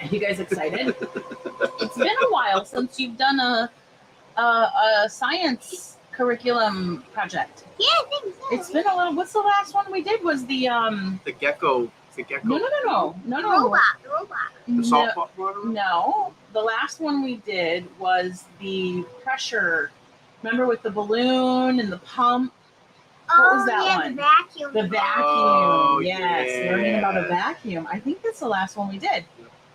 Are you guys excited? It's been a while since you've done a science curriculum project. Yeah, I think so. It's been a little. What's the last one we did? Was the gecko. The gecko. No. The robot. The salt water. No, the last one we did was the pressure. Remember with the balloon and the pump? What was that one? The vacuum. The vacuum. Oh, yes, yeah. learning about a vacuum. I think that's the last one we did,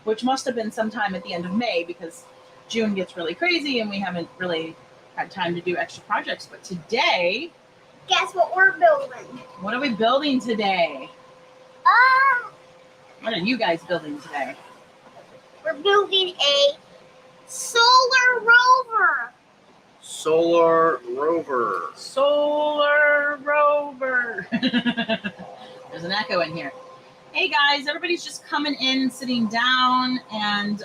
which must have been sometime at the end of May because June gets really crazy and we haven't really had time to do extra projects. But today, guess what we're building? What are we building today? What are you guys building today? We're building a solar rover. Solar rover. Solar rover. There's an echo in here. Hey guys, everybody's just coming in, sitting down, and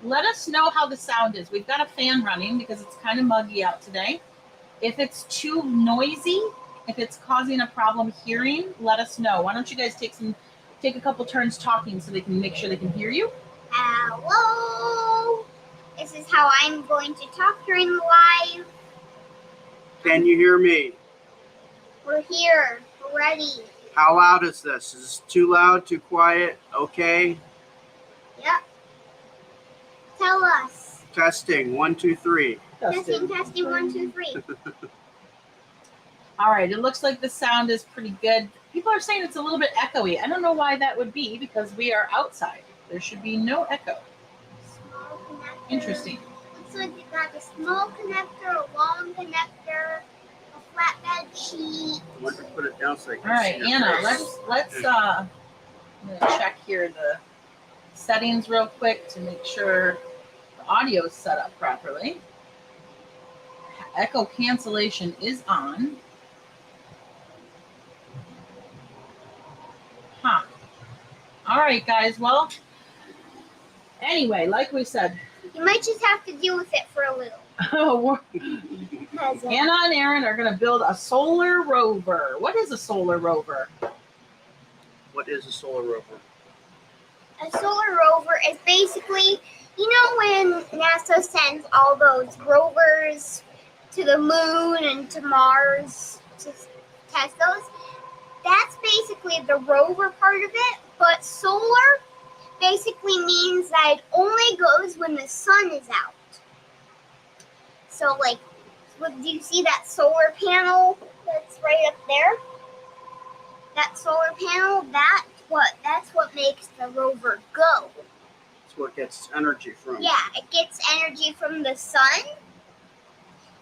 let us know how the sound is. We've got a fan running because it's kind of muggy out today. If it's too noisy, if it's causing a problem hearing, let us know. Why don't you guys take a couple turns talking so they can make sure they can hear you? Hello. This is how I'm going to talk during live. Can you hear me? We're here. We're ready. How loud is this? Is this too loud, too quiet? Okay. Yep. Tell us. Testing. 1, 2, 3. Testing. 1, 2, 3. All right, it looks like the sound is pretty good. People are saying it's a little bit echoey. I don't know why that would be because we are outside. There should be no echo. Small connector. Interesting. Looks like you got a small connector, a long connector, a flatbed sheet. I want to put it down so I can All right, see your Anna, face. let's I'm gonna check here the settings real quick to make sure the audio is set up properly. Echo cancellation is on. Huh. All right, guys. Well, anyway, like we said, You might just have to deal with it for a little. Anna and Aaron are going to build a solar rover. What is a solar rover? What is a solar rover? A solar rover is basically, when NASA sends all those rovers to the moon and to Mars to test those, that's basically the rover part of it. But solar basically means that it only goes when the sun is out. So, do you see that solar panel that's right up there? That solar panel, that's what makes the rover go. It's what gets energy from. Yeah, it gets energy from the sun,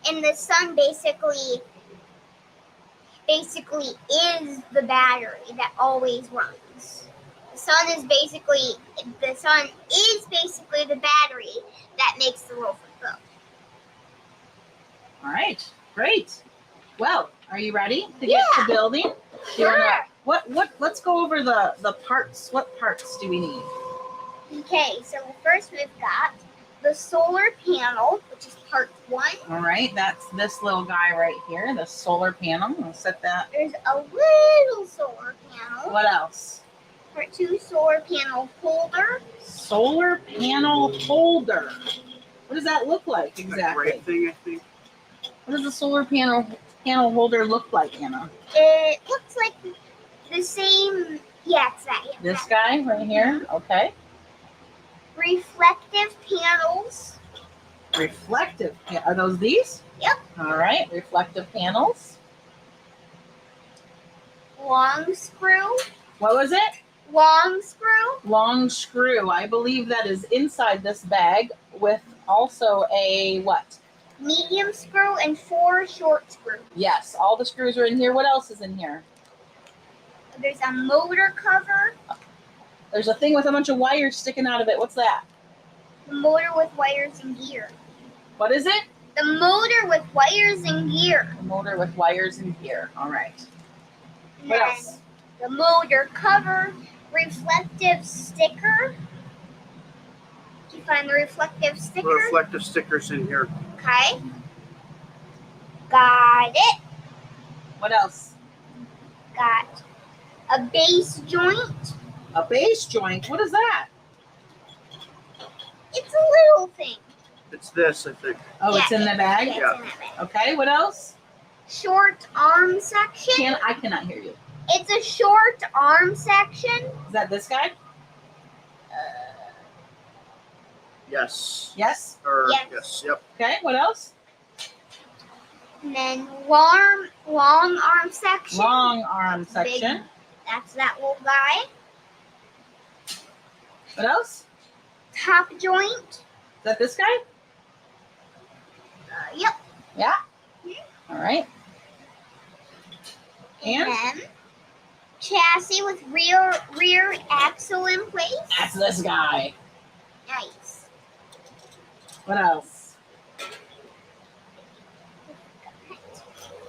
and the sun basically is the battery that always runs. The sun is basically the battery that makes the rover go. All right, great. Well, are you ready to get to building? Sure. Let's go over the parts. What parts do we need? Okay, so first we've got the solar panel, which is part 1. All right, that's this little guy right here, the solar panel. I'll set that. There's a little solar panel. What else? Part 2, solar panel holder. Solar panel holder. What does that look like exactly? That gray thing, I think. What does the solar panel holder look like, Anna? It looks like the same. Yeah, it's that. Yeah, This guy right here. Okay. Reflective panels. Reflective. Are those these? Yep. All right. Reflective panels. Long screw. What was it? Long screw. Long screw. I believe that is inside this bag with also a what? Medium screw and 4 short screws. Yes, all the screws are in here. What else is in here? There's a motor cover. There's a thing with a bunch of wires sticking out of it. What's that? The motor with wires and gear. What is it? The motor with wires and gear. The motor with wires and gear. All right. And What then else? the motor cover, reflective sticker. Did you find the reflective sticker? Reflective stickers in here. Okay. Got it. What else? Got a base joint. A base joint. What is that? a little thing. It's this, I think. Oh, it's in the bag? Yeah, Yeah. it's in that bag. Okay, what else? Short arm section. I cannot hear you. It's a short arm section. Is that this guy? Yes. Yes? Yes. Yep. Okay, what else? And then long arm section. Long arm section. That's that little guy. What else? Top joint. Is that this guy? Yep. Yeah? All right. And? then chassis with rear axle in place. That's this guy. Nice. What else?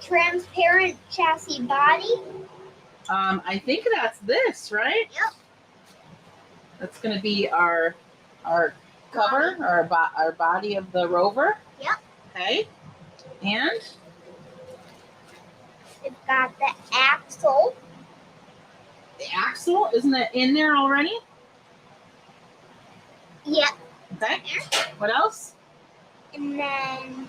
Transparent chassis body. I think that's this, right? Yep. That's going to be our cover, our body of the rover. Yep. Okay. And It's got the axle. the axle, isn't it in there already? Yep. Okay. What else? And then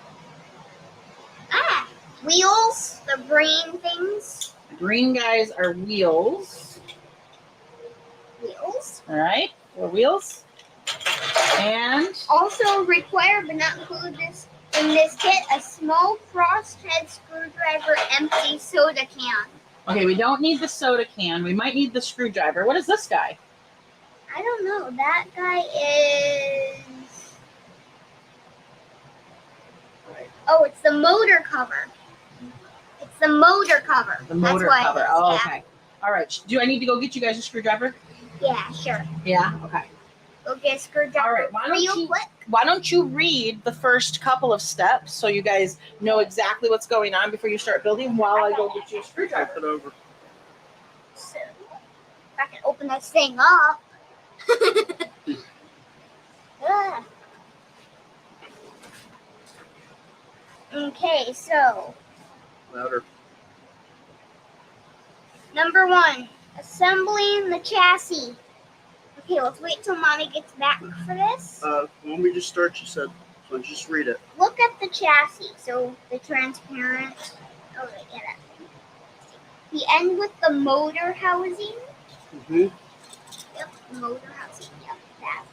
wheels, the green things. The green guys are wheels. Wheels. All right. 4 wheels. And Also required but not included in this kit, a small crosshead screwdriver, empty soda can. okay, we don't need the soda can. We might need the screwdriver. What is this guy? I don't know. That guy is. Oh, it's the motor cover. It's the motor cover. The motor That's cover. What it is, Oh, yeah. okay. All right. Do I need to go get you guys a screwdriver? Yeah, sure. Yeah. Okay. Go get a screwdriver. All right. Real quick. Why don't you read the first couple of steps so you guys know exactly what's going on before you start building while I go get you a screwdriver. Flip it over. So, if I can open this thing up. Ah. Okay, so Louder. number 1, assembling the chassis. Okay, let's wait till Mommy gets back for this. When we just start, you said, so just read it. Look at the chassis. So the transparent. Oh, wait, yeah, that thing. The end with the motor housing. Mm-hmm. Yep, motor housing. Yep, that.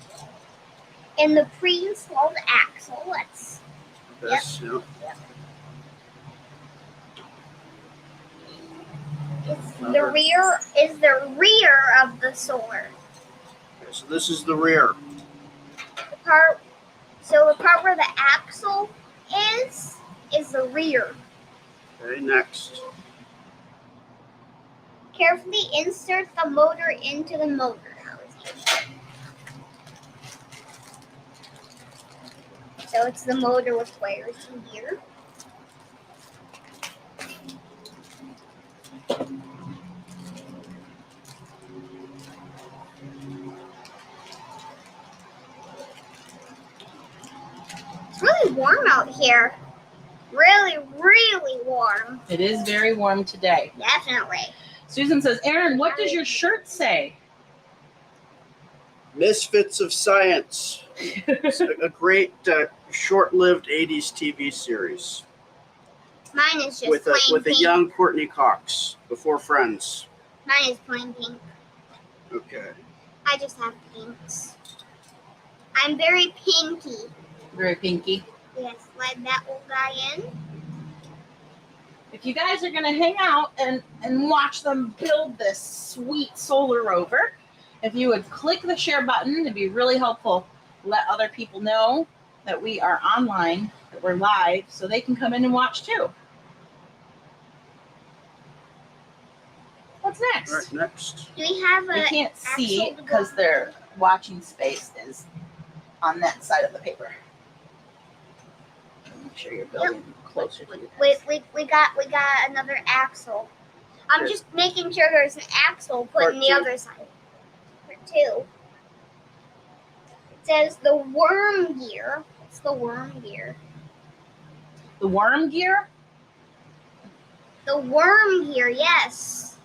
And the pre-installed axle. Let's. This, yeah. It's the rear of the solar. Okay, so this is the rear. The part where the axle is the rear. Okay, next. Carefully insert the motor into the motor housing. So it's the motor with wires in here. It's really warm out here. Really, really warm. It is very warm today. Definitely. Susan says, Aaron, what does your shirt say? Misfits of Science. It's a great short-lived 80s TV series Mine is just with plain a pink. young Courtney Cox before Friends. Mine is plain pink. Okay. I just have pinks. I'm very pinky. Very pinky. Yes, slide that old guy in. If you guys are going to hang out and watch them build this sweet solar rover, if you would click the share button, it'd be really helpful. Let other people know that we are online, that we're live, so they can come in and watch too. What's next? All right, next. Do we have We a can't see axle to go because on? their watching space is on that side of the paper. Make sure you're building closer to you guys. We got another axle. I'm Good. just making sure there's an axle put Part in the two. other side. Part 2. It says the worm gear. It's the worm gear. The worm gear? The worm gear, yes.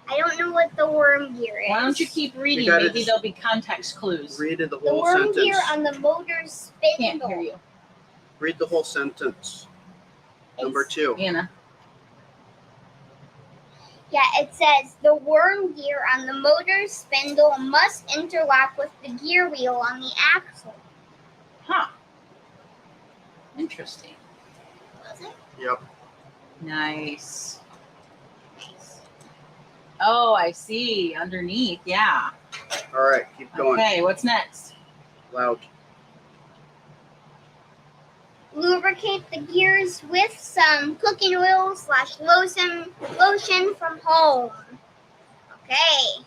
I don't know what the worm gear is. Why don't you keep reading? gotta Maybe just there'll be context clues. Read the the whole worm sentence. gear on the motor's spindle? Can't hear you, Read the whole sentence. Number 2. Anna. Yeah, it says the worm gear on the motor's spindle must interlock with the gear wheel on the axle. Huh. Interesting. Was it? Yep. Nice. Nice. Oh, I see. Underneath, yeah. All right, keep going. Okay, what's next? Loud. Lubricate the gears with some cooking oil / lotion from home. Okay.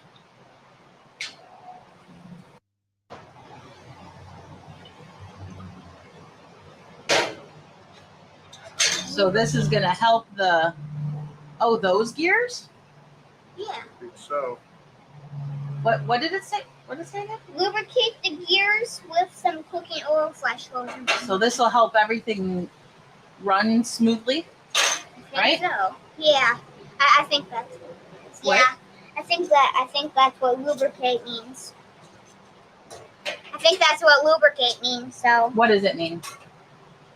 So this is gonna help the. Oh, those gears? Yeah. I think so. What did it say? What did it say again? Lubricate the gears with some cooking oil / lotion. So this will help everything run smoothly. I think right? so. Yeah. I think that's what it is. What? Yeah. I think that's what lubricate means. I think that's what lubricate means. So What does it mean?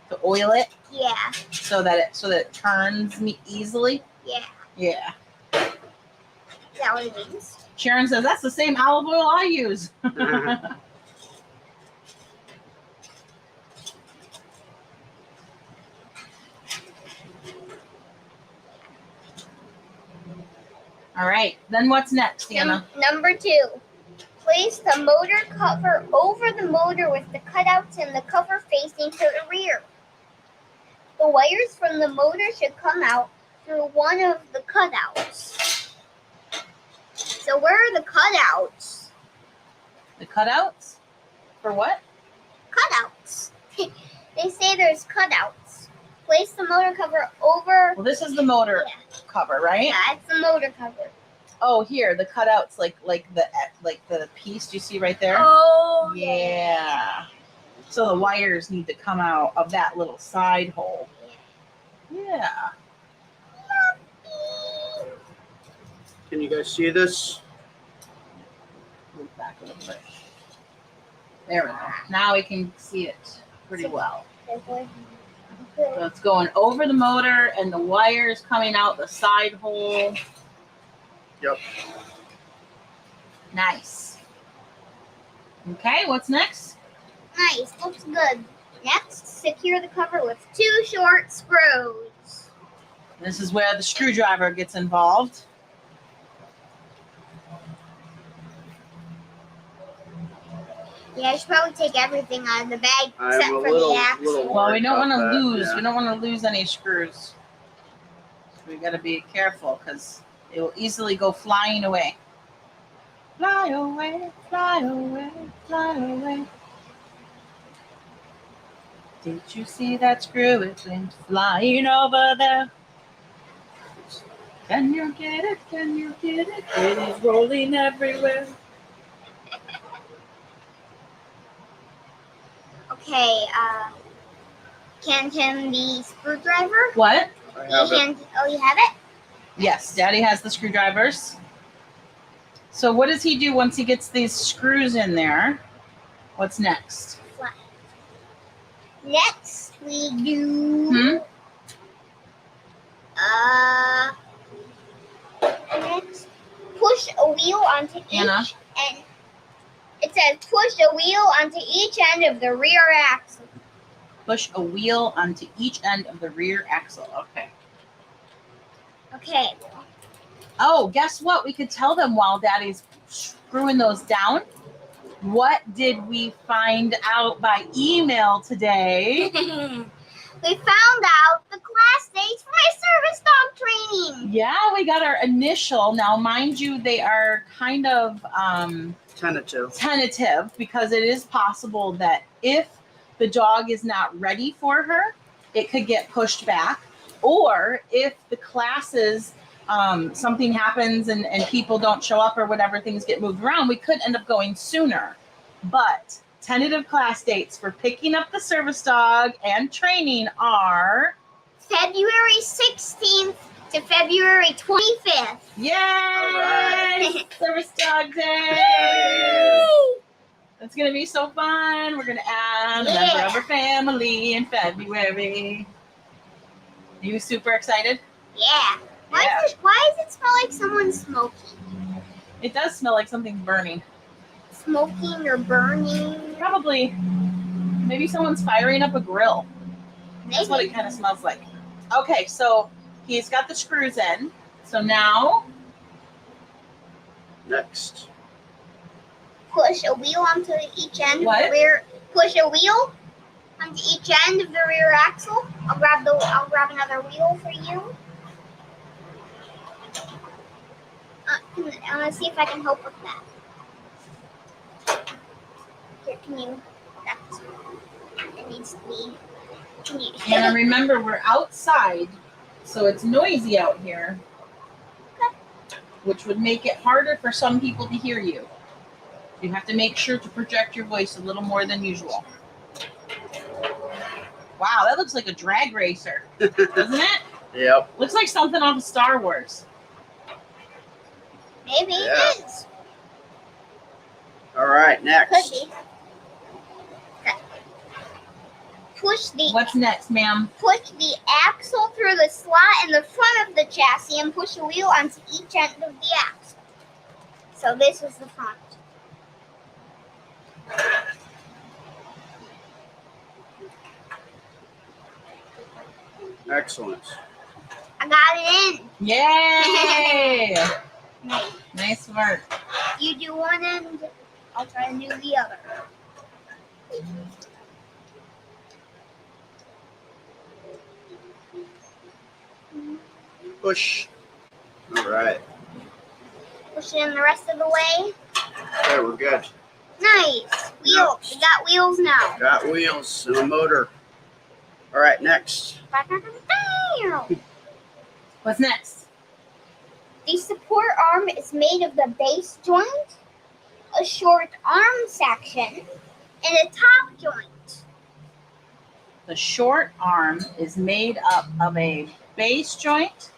To oil it yeah. so that it turns easily. Yeah. Yeah. Is that what it means? Sharon says that's the same olive oil I use. All right. Then what's next, Anna? Number 2. Place the motor cover over the motor with the cutouts in the cover facing to the rear. The wires from the motor should come out through one of the cutouts. So where are the cutouts? The cutouts? For what? Cutouts. They say there's cutouts. Place the motor cover over. Well, this is the motor cover, right? Yeah, it's the motor cover. Oh, here the cutouts, like the piece you see right there. Oh, Yeah. So the wires need to come out of that little side hole. Yeah. Can you guys see this? Move back a little bit. There we go. Now we can see it pretty well. So it's going over the motor and the wires coming out the side hole. Yep. Nice. Okay, what's next? Nice, looks good. Next, secure the cover with 2 short screws. This is where the screwdriver gets involved. Yeah, I should probably take everything out of the bag except I'm a for little the axle. Well, we don't about want to that, lose. yeah. We don't want to lose any screws. So we got to be careful because it will easily go flying away. Fly away, fly away, fly away. Did you see that screw? It went flying over there. Can you get it? Can you get it? It is rolling everywhere. Okay, hand him the screwdriver. What? I have it. You have it? Yes, Daddy has the screwdrivers. So what does he do once he gets these screws in there? What's next? Next, we do. Next, push a wheel onto Anna? each, and it says push a wheel onto each end of the rear axle. Push a wheel onto each end of the rear axle. Okay. Okay. Oh, guess what? We could tell them while Daddy's screwing those down. What did we find out by email today? We found out the class dates for my service dog training. Yeah, we got our initial. Now, mind you, they are kind of tentative because it is possible that if the dog is not ready for her, it could get pushed back. Or if the classes, something happens and people don't show up or whatever, things get moved around, we could end up going sooner. But tentative class dates for picking up the service dog and training are February 16th to February 25th. Yay! right. Service Dog Day! Yay! That's going to be so fun. We're going to add a Yeah. member of our family in February. Are you super excited? Yeah. Why Yeah. does it smell like someone's smoking? It does smell like something's burning. Smoking or burning? Probably. Maybe someone's firing up a grill. That's what it Maybe. kind of smells like. Okay, so he's got the screws in. So now, Next. Push a wheel onto each end of What? the rear. Push a wheel onto each end of the rear axle. I'll grab another wheel for you. I'm gonna see if I can help with that. Here, can you? It needs to be. Can you? and remember, we're outside, so it's noisy out here, which would make it harder for some people to hear you. You have to make sure to project your voice a little more than usual. Wow, that looks like a drag racer, doesn't it? Yep. Looks like something off of Star Wars. Maybe Yeah. it is. All right. Could Next. be. Push the What's next, ma'am? Push the axle through the slot in the front of the chassis and push a wheel onto each end of the axle. So this is the front. Excellent. I got it in. Yay! Nice. Nice work. You do one end, I'll try to do the other. Push. All right. Push it in the rest of the way. Okay, we're good. Nice. Wheels. We got wheels now. Got wheels and a motor. All right. Next. What's next? The support arm is made of the base joint, a short arm section, and a top joint. The short arm is made up of a base joint.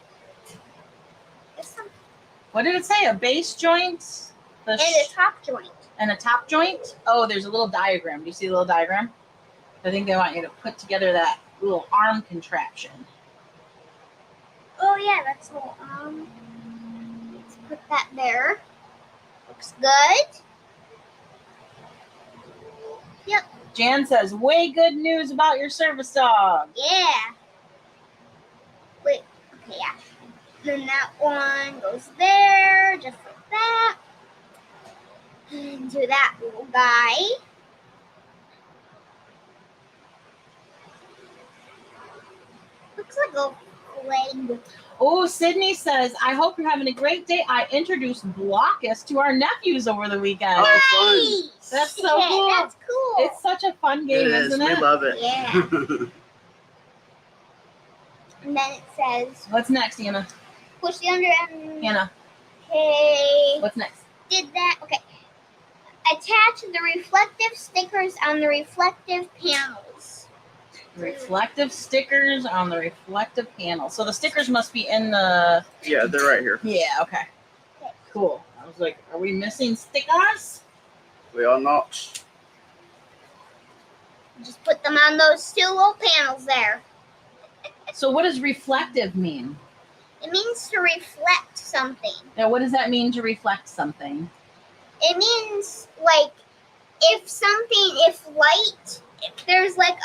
What did it say? A base joint? And a top joint. And a top joint? Oh, there's a little diagram. Do you see the little diagram? I think they want you to put together that little arm contraption. Oh yeah, that's a little let's put that there. Looks good. Yep. Jan says, way good news about your service dog. Yeah. Wait. Okay, yeah. Then that one goes there, just like that. And do that little guy. Looks like a leg. Oh, Sydney says, I hope you're having a great day. I introduced Blockus to our nephews over the weekend. Oh, Nice. That's so Yeah, cool. That's cool. It's such a fun game, It is. isn't We it? love it. Yeah. And then it says, What's next, Anna? push the under end. Anna, Okay. what's next? Did that. Okay. Attach the reflective stickers on the reflective panels. Reflective stickers on the reflective panel. So the stickers must be in the... Yeah, they're right here. Yeah, okay. Cool. I was like, are we missing stickers? We are not. Just put them on those two little panels there. So what does reflective mean? It means to reflect something. Now, what does that mean to reflect something? It means like if there's like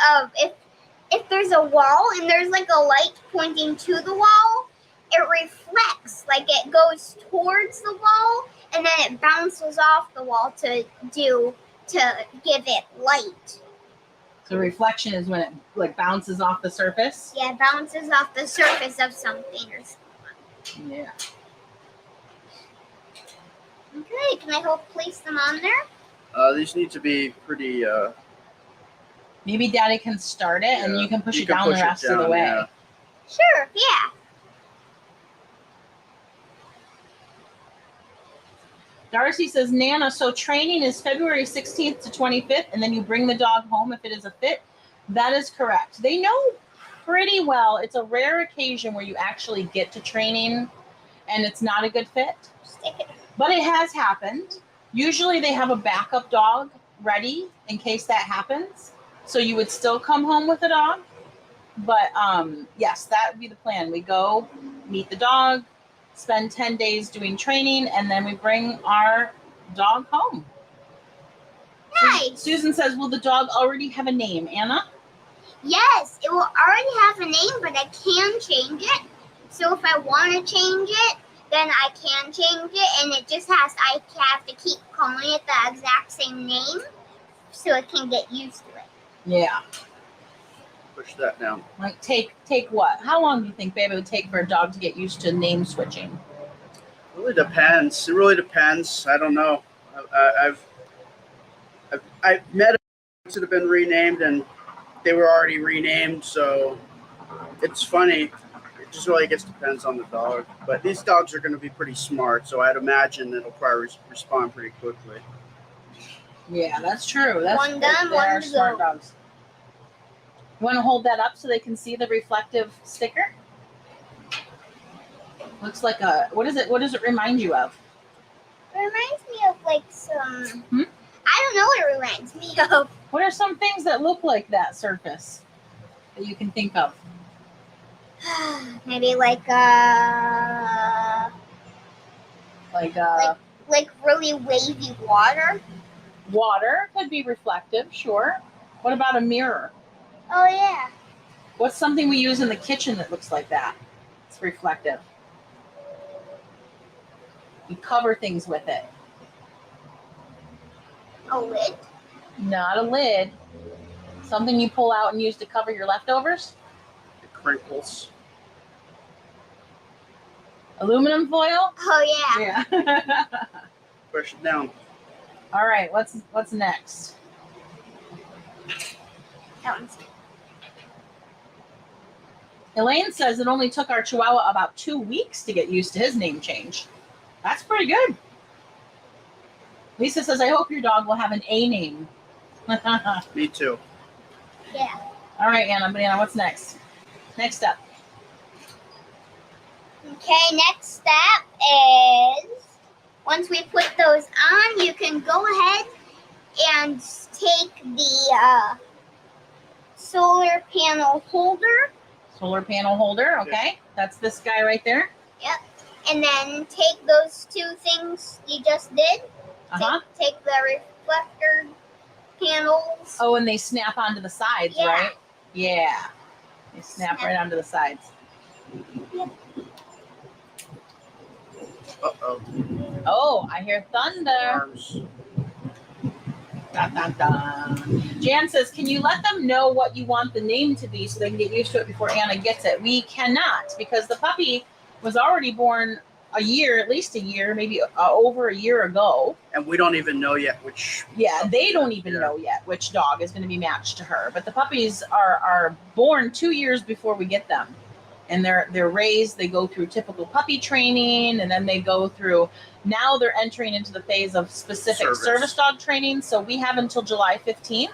if there's a wall and there's like a light pointing to the wall, it reflects, like it goes towards the wall and then it bounces off the wall to give it light. So reflection is when it like bounces off the surface? Yeah, it bounces off the surface of something or something. Yeah. Okay, can I help place them on there? These need to be pretty. Maybe Daddy can start it and Yeah, you can push you it can down push the it rest of the down, way. yeah. Sure, yeah. Darcy says, Nana, so training is February 16th to 25th, and then you bring the dog home if it is a fit? That is correct. They know pretty well. It's a rare occasion where you actually get to training and it's not a good fit. Stick it. But it has happened. Usually they have a backup dog ready in case that happens. So you would still come home with a dog. But yes, that would be the plan. We go meet the dog, spend 10 days doing training, and then we bring our dog home. Nice. Susan says, will the dog already have a name, Anna? Yes, it will already have a name, but I can change it. So if I want to change it, then I can change it, and it just I have to keep calling it the exact same name so it can get used to it. Yeah. Push that down. Like take what? How long do you think, babe, it would take for a dog to get used to name switching? It really depends. It really depends. I don't know. I've met dogs that have been renamed and they were already renamed, so it's funny. It just really just depends on the dog. But these dogs are going to be pretty smart, so I'd imagine it'll probably respond pretty quickly. Yeah, that's true. That's One done, they one are to smart go. dogs. You want to hold that up so they can see the reflective sticker? Looks like a what is it? What does it remind you of? It reminds me of like some. I don't know what it reminds me of. What are some things that look like that surface that you can think of? Maybe like really wavy water. Water could be reflective, sure. What about a mirror? Oh yeah. What's something we use in the kitchen that looks like that? It's reflective. You cover things with it. A lid. Not a lid. Something you pull out and use to cover your leftovers? The crinkles. Aluminum foil? Oh yeah. Yeah. Push it down. All right, what's next? That one's. Elaine says it only took our Chihuahua about 2 weeks to get used to his name change. That's pretty good. Lisa says, I hope your dog will have an A name. Me too. Yeah. All right, Anna, Banana, what's next? Next up. Okay, next step is once we put those on, you can go ahead and take the solar panel holder. Solar panel holder, okay. That's this guy right there. Yep. And then take those two things you just did. Uh-huh. Take the reflector panels. Oh, and they snap onto the sides, Yeah. right? Yeah. They snap right onto the sides. Yep. Uh-oh. Oh, I hear thunder. Arms. Dun, dun, dun. Jan says, can you let them know what you want the name to be so they can get used to it before Anna gets it? We cannot, because the puppy was already born at least a year, maybe over a year ago. And we don't even know yet which. Yeah, they don't even know yet which dog is going to be matched to her. But the puppies are born 2 years before we get them. And they're raised, they go through typical puppy training, and then they go through, now they're entering into the phase of specific service dog training. So we have until July 15th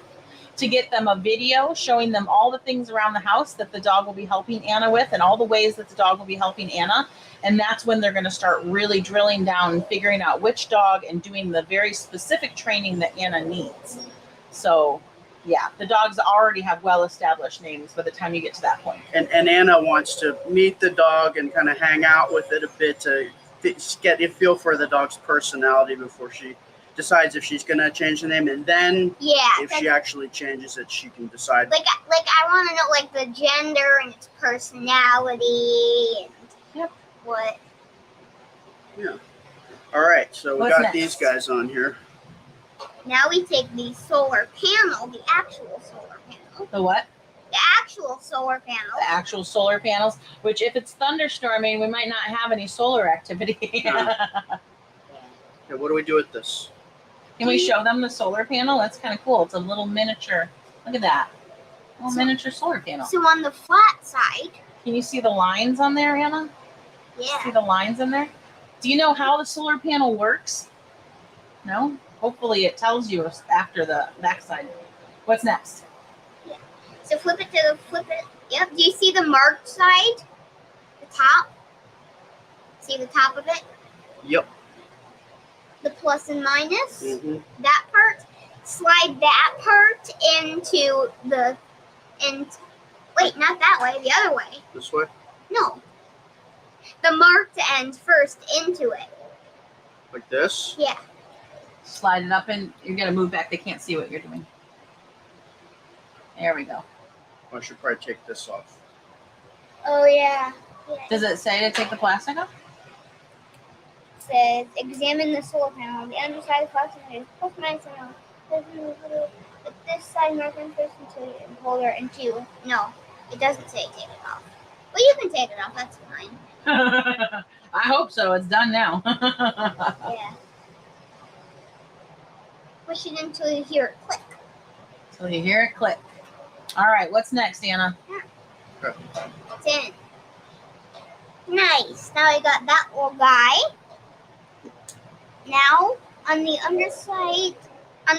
to get them a video showing them all the things around the house that the dog will be helping Anna with and all the ways that the dog will be helping Anna. And that's when they're going to start really drilling down and figuring out which dog and doing the very specific training that Anna needs. So yeah, the dogs already have well-established names by the time you get to that point. And Anna wants to meet the dog and kind of hang out with it a bit to get a feel for the dog's personality before she decides if she's going to change the name. And then if she actually changes it, she can decide. Like I want to know like the gender and its personality and what. Yeah. All right, so we What's got next? these guys on here. Now we take the solar panel, the actual solar panel. The what? The actual solar panel. The actual solar panels, which if it's thunderstorming, we might not have any solar activity. Okay, what do we do with this? Can we show them the solar panel? That's kind of cool. It's a little miniature. Look at that. A little miniature solar panel. So on the flat side. Can you see the lines on there, Anna? Yeah. See the lines in there? Do you know how the solar panel works? No? Hopefully it tells you after the backside. What's next? Yeah. So flip it. Yep. Do you see the marked side? The top? See the top of it? Yep. The plus and minus? Mm-hmm. That part? Slide that part into the... Wait, not that way. The other way. This way? No. The marked end first into it. Like this? Yeah. Slide it up and you're going to move back. They can't see what you're doing. There we go. I should probably take this off. Oh, yeah. Does it say to take the plastic off? Says, examine the solar panel. The underside of the plastic is plus minus and all. But this side marking first into the holder and two. No, it doesn't say take it off. Well, you can take it off. That's fine. I hope so. It's done now. Yeah. Push it until you hear it click. So you hear it click. All right, what's next, Anna? It's in. Nice. Now I got that little guy. Now on the underside of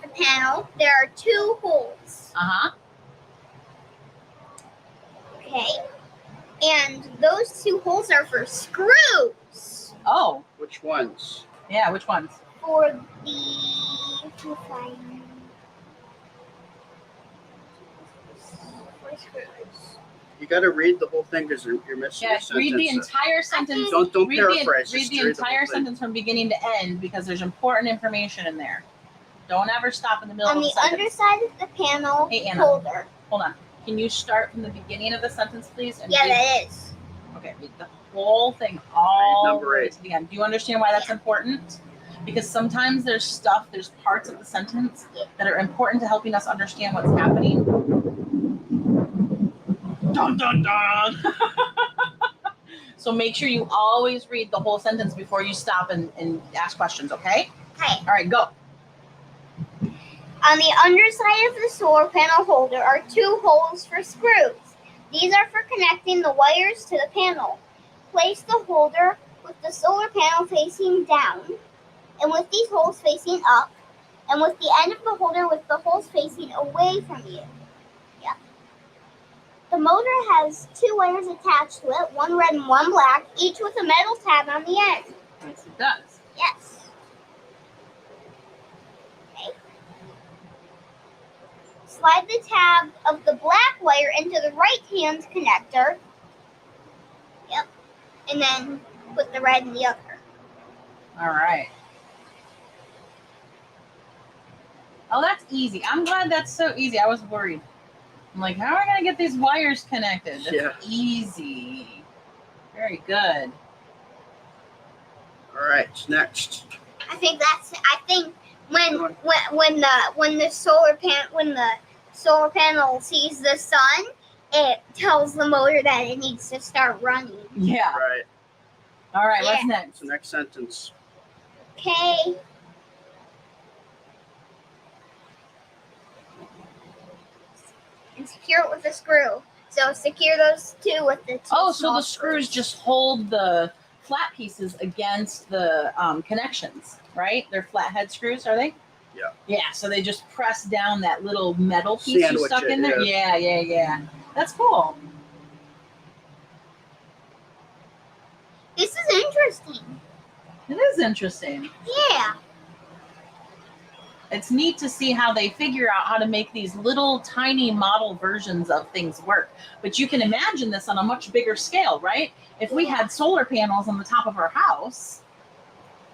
the panel, there are two holes. Uh-huh. Okay. And those two holes are for screws. Oh, Which ones? yeah, which ones? For the for screws. You got to read the whole thing because you're missing Yeah, a sentence. read the entire sentence. Don't Read paraphrase. read Just the whole entire thing. sentence from beginning to end because there's important information in there. Don't ever stop in the middle On of the the sentence. underside of the panel Hey, Anna. holder. Hold on. Can you start from the beginning of the sentence, please? And Yeah, read, that is. okay, read the whole thing all Number the way 8. to the end. Do you understand why that's important? Because sometimes there's parts of the sentence that are important to helping us understand what's happening. Dun, dun, dun. So make sure you always read the whole sentence before you stop and ask questions, okay? Okay. All right, go. On the underside of the solar panel holder are two holes for screws. These are for connecting the wires to the panel. Place the holder with the solar panel facing down, and with these holes facing up, and with the end of the holder with the holes facing away from you. Yeah. The motor has two wires attached to it, one red and one black, each with a metal tab on the end. Yes, it does. Yes. Okay. Slide the tab of the black wire into the right-hand connector. Yep. And then put the red in the other. All right. Oh, that's easy. I'm glad that's so easy. I was worried. I'm like, how are we going to get these wires connected? That's Yeah. easy. Very good. All right, next. I think when the solar panel sees the sun, it tells the motor that it needs to start running. Yeah. Right. All right, what's Yeah. next? The next sentence. Okay. And secure it with a screw. So secure those two with the two Oh, so small the screws just hold the flat pieces against the connections, right? They're flathead screws, are they? Yeah. Yeah, so they just press down that little metal piece you Sandwich stuck it, in there. Yeah. That's cool. This is interesting. It is interesting. Yeah. It's neat to see how they figure out how to make these little tiny model versions of things work. But you can imagine this on a much bigger scale, right? If we had solar panels on the top of our house,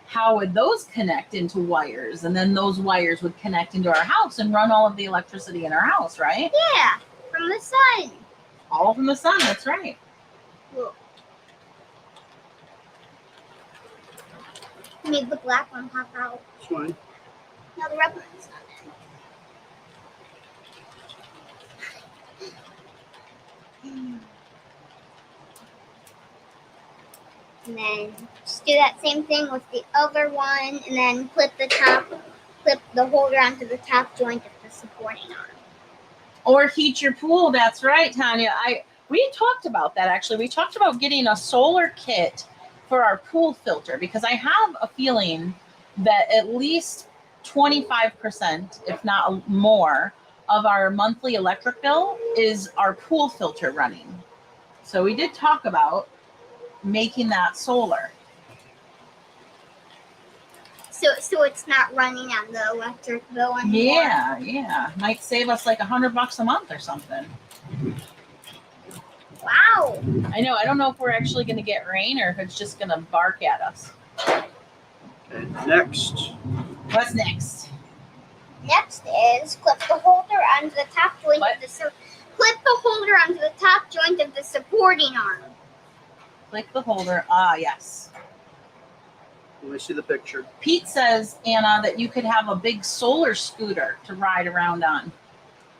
how would those connect into wires? And then those wires would connect into our house and run all of the electricity in our house, right? Yeah. From the sun. All from the sun, that's right. Look. Made the black one pop out. This one. Now the red one's not. And then just do that same thing with the other one, and then clip the holder onto the top joint of the supporting arm. Or heat your pool, that's right, Tanya. We talked about that actually. We talked about getting a solar kit for our pool filter because I have a feeling that at least 25%, if not more, of our monthly electric bill is our pool filter running. So we did talk about making that solar. So it's not running on the electric bill anymore. Yeah. Might save us like $100 a month or something. Wow. I know. I don't know if we're actually going to get rain or if it's just going to bark at us. Okay, next. What's next? Next is clip the holder onto the top joint What? of the clip the holder onto the top joint of the supporting arm. Click the holder. Ah, yes. Let me see the picture. Pete says, Anna, that you could have a big solar scooter to ride around on.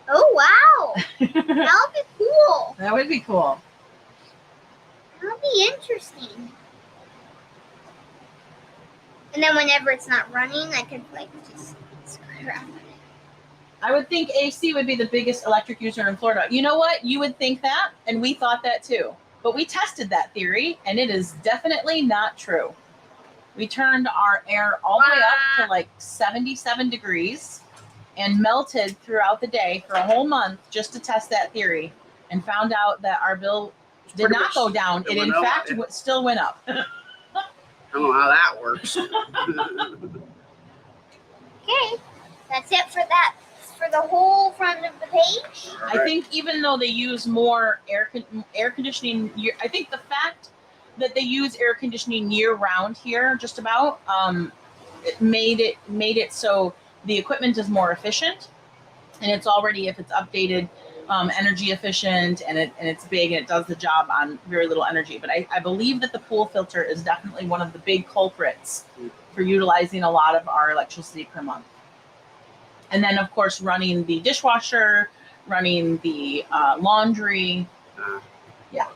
Oh wow, that would be cool. That would be cool. That would be interesting. And then whenever it's not running, I could like just scooter around. I would think AC would be the biggest electric user in Florida. You know what? You would think that, and we thought that too. But we tested that theory, and it is definitely not true. We turned our air all the way up to like 77 degrees and melted throughout the day for a whole month just to test that theory, and found out that our bill did not go down. It in fact still went up. I don't know how that works. Okay, that's it for that. For the whole front of the page. I think even though they use more air conditioning, I think the fact that they use air conditioning year round here, just about, it made it so the equipment is more efficient, and it's already, if it's updated, energy efficient, and it's big and it does the job on very little energy. But I believe that the pool filter is definitely one of the big culprits for utilizing a lot of our electricity per month. And then, of course, running the dishwasher, running the laundry. Yeah.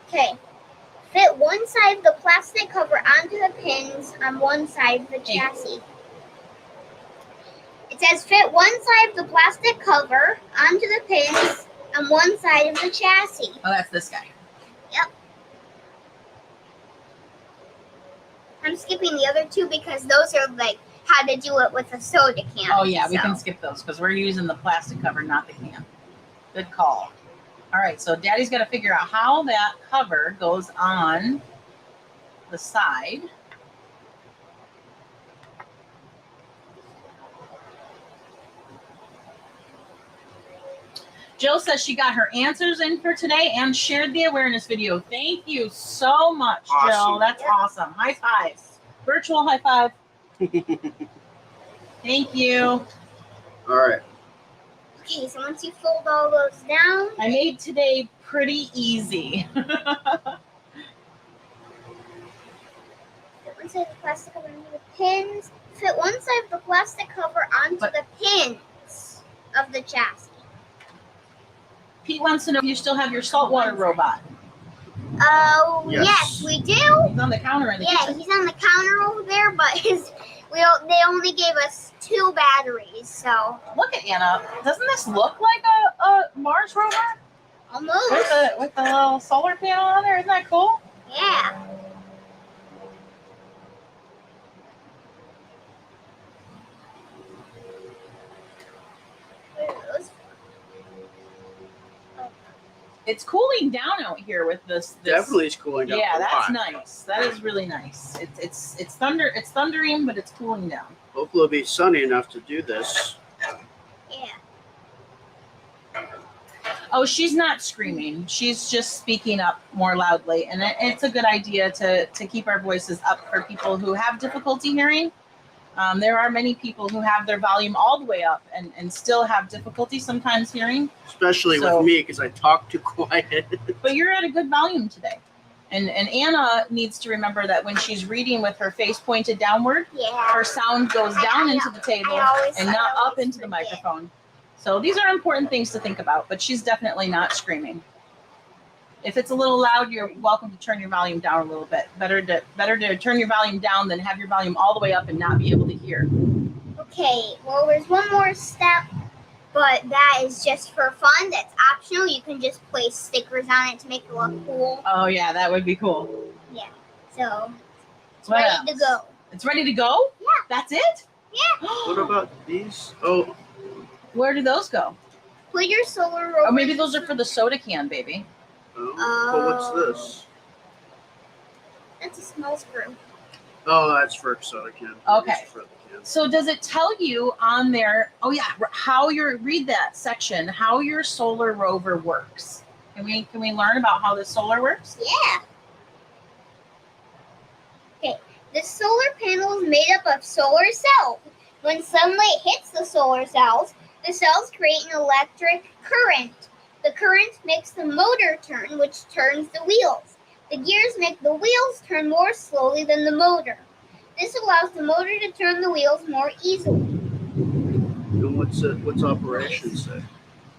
Okay. Fit one side of the plastic cover onto the pins on one side of the chassis. It says fit one side of the plastic cover onto the pins on one side of the chassis. Oh, that's this guy. Yep. I'm skipping the other two because those are like how to do it with a soda can. Oh, yeah, we can skip those because we're using the plastic cover, not the can. Good call. All right, so Daddy's got to figure out how that cover goes on the side. Jill says she got her answers in for today and shared the awareness video. Thank you so much, Jill. That's awesome. High fives. Virtual high five. Thank you. All right. Okay, so once you fold all those down. I made today pretty easy. Fit one side of the plastic cover onto the pins. Fit one side of the plastic cover onto the pins of the chassis. Pete wants to know if you still have your saltwater robot. Oh, yes, we do. He's on the counter in the kitchen. He's on the counter over there, but they only gave us 2 batteries, so. Look at Anna. Doesn't this look like a Mars rover? Almost. With the little solar panel on there. Isn't that cool? Yeah. It's cooling down out here with this. Definitely is cooling down. Yeah, that's nice. That is really nice. It's thundering, but it's cooling down. Hopefully it'll be sunny enough to do this. Yeah. Oh, she's not screaming. She's just speaking up more loudly, and it's a good idea to keep our voices up for people who have difficulty hearing. There are many people who have their volume all the way up and still have difficulty sometimes hearing. Especially with me, because I talk too quiet. But you're at a good volume today. And Anna needs to remember that when she's reading with her face pointed downward, her sound goes down into the table and not up into the microphone. So these are important things to think about, but she's definitely not screaming. If it's a little loud, you're welcome to turn your volume down a little bit. Better to turn your volume down than have your volume all the way up and not be able to hear. Okay, well, there's one more step, but that is just for fun. That's optional. You can just place stickers on it to make it look cool. Oh, yeah, that would be cool. Yeah, so it's What ready else? to go. It's ready to go? Yeah. That's it? Yeah. What about these? Oh, Where do those go? Put your solar rover. Oh, maybe those are for the soda can, baby. but what's this? That's a small screw. Oh, that's for soda can. Okay. These are for the cans. So does it tell you on there? Oh yeah, how your read that section? How your solar rover works? Can we learn about how the solar works? Yeah. Okay. The solar panel is made up of solar cells. When sunlight hits the solar cells create an electric current. The current makes the motor turn, which turns the wheels. The gears make the wheels turn more slowly than the motor. This allows the motor to turn the wheels more easily. And what's operation say?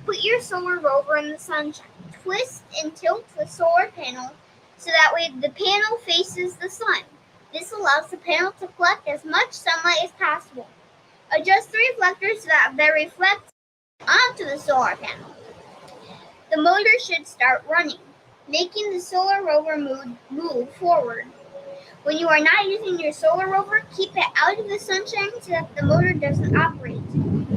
Put your solar rover in the sunshine. Twist and tilt the solar panel so that way the panel faces the sun. This allows the panel to collect as much sunlight as possible. Adjust the reflectors so that they reflect onto the solar panel. The motor should start running, making the solar rover move forward. When you are not using your solar rover, keep it out of the sunshine so that the motor doesn't operate.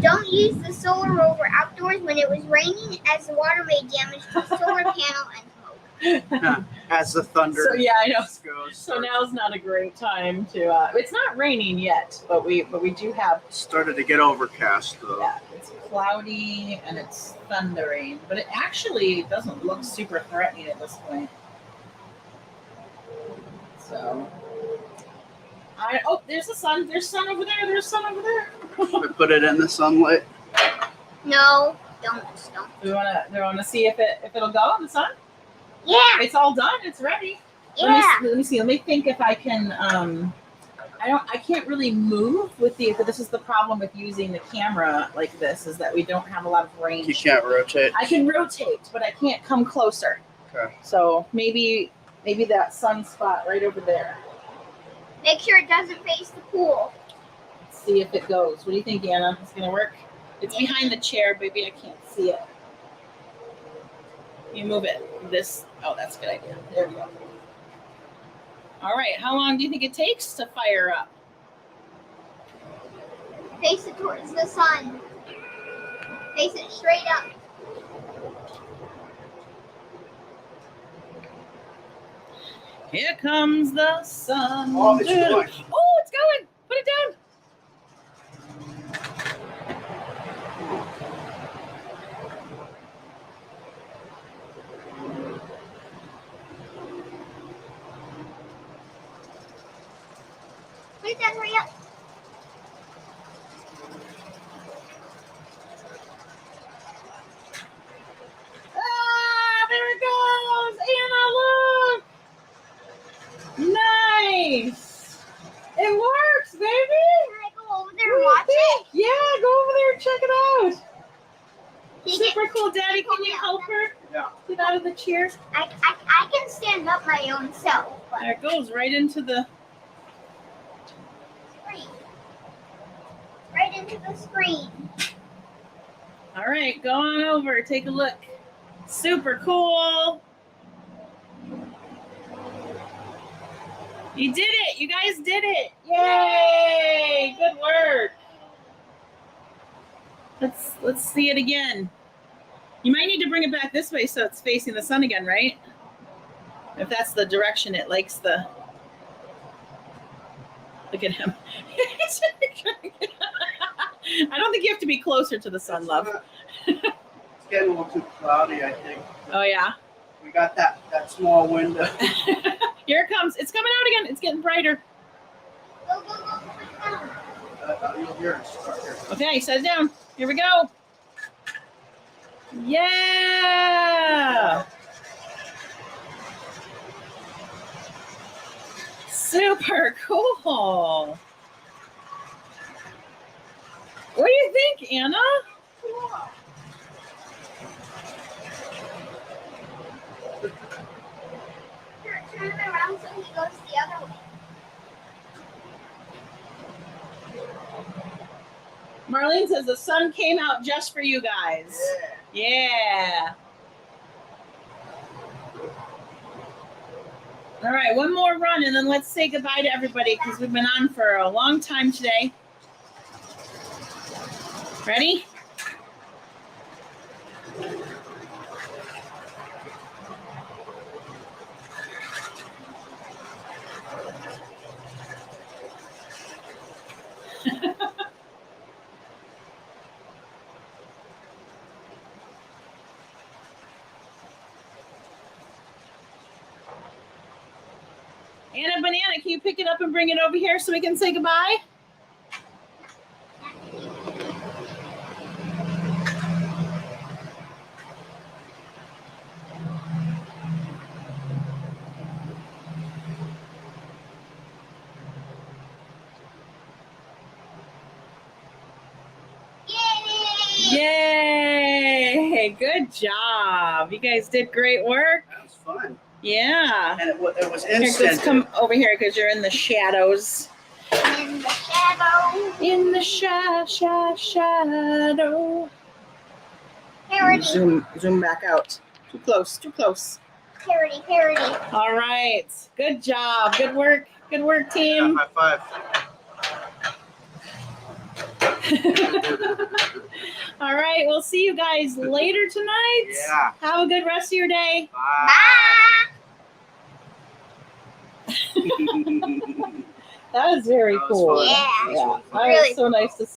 Don't use the solar rover outdoors when it was raining, as the water may damage the solar panel and the motor. As the thunder So yeah, I know. goes. So now's not a great time to. It's not raining yet, but we do have. Started to get overcast though. Yeah, it's cloudy and it's thundering, but it actually doesn't look super threatening at this point. So, there's the sun. There's sun over there. There's sun over there. We put it in the sunlight. No, don't. We wanna see if it'll go in the sun. Yeah, It's all done. It's ready. yeah. Let me see. Let me think if I can. I can't really move with but this is the problem with using the camera like this, is that we don't have a lot of range. You can't rotate. I can rotate, but I can't come closer. Okay. So maybe that sun spot right over there. Make sure it doesn't face the pool. Let's see if it goes. What do you think, Anna? It's gonna work? It's behind the chair, baby. I can't see it. You move it. That's a good idea. There we go. All right. How long do you think it takes to fire up? Face it towards the sun. Face it straight up. Here comes the sun. Oh, it's going. Oh, it's going. Put it down. Put it down, hurry up. Ah, there it goes. Anna, look. Nice. It works, baby. Can I go over there and watch it? Yeah, go over there and check it out. Take it. Super cool. Daddy, can you help her Yeah. get out of the chair? I can stand up my own self. But There it goes, right into the... screen. Right into the screen. All right, go on over. Take a look. Super cool. You did it. You guys did it. Yay. Good work. Let's see it again. You might need to bring it back this way so it's facing the sun again, right? If that's the direction it likes the... Look at him. I don't think you have to be closer to the sun, love. It's getting a little too cloudy, I think. Oh, yeah? We got that small window. Here it comes. It's coming out again. It's getting brighter. Go, go, go. Put it down. You'll hear it start here. Okay, set it down. Here we go. Yeah. Super cool. What do you think, Anna? Cool. Turn him around so he goes the other way. Marlene says the sun came out just for you guys. Yeah. All right, one more run and then let's say goodbye to everybody because we've been on for a long time today. Ready? Anna Banana, can you pick it up and bring it over here so we can say goodbye? Yay! Good job. You guys did great work. That was fun. Yeah. And it was Here, instant. let's come over here because you're in the shadows. In the shadow. In the shadow. Parody. Zoom back out. Too close. Too close. Parody. Parody. All right. Good job. Good work. Good work, team. Yeah, high five. All right. We'll see you guys later tonight. Yeah. Have a good rest of your day. Bye. Bye. That was very That was cool. fun. Yeah. That was Yeah. really fun. That Really was so nice to see.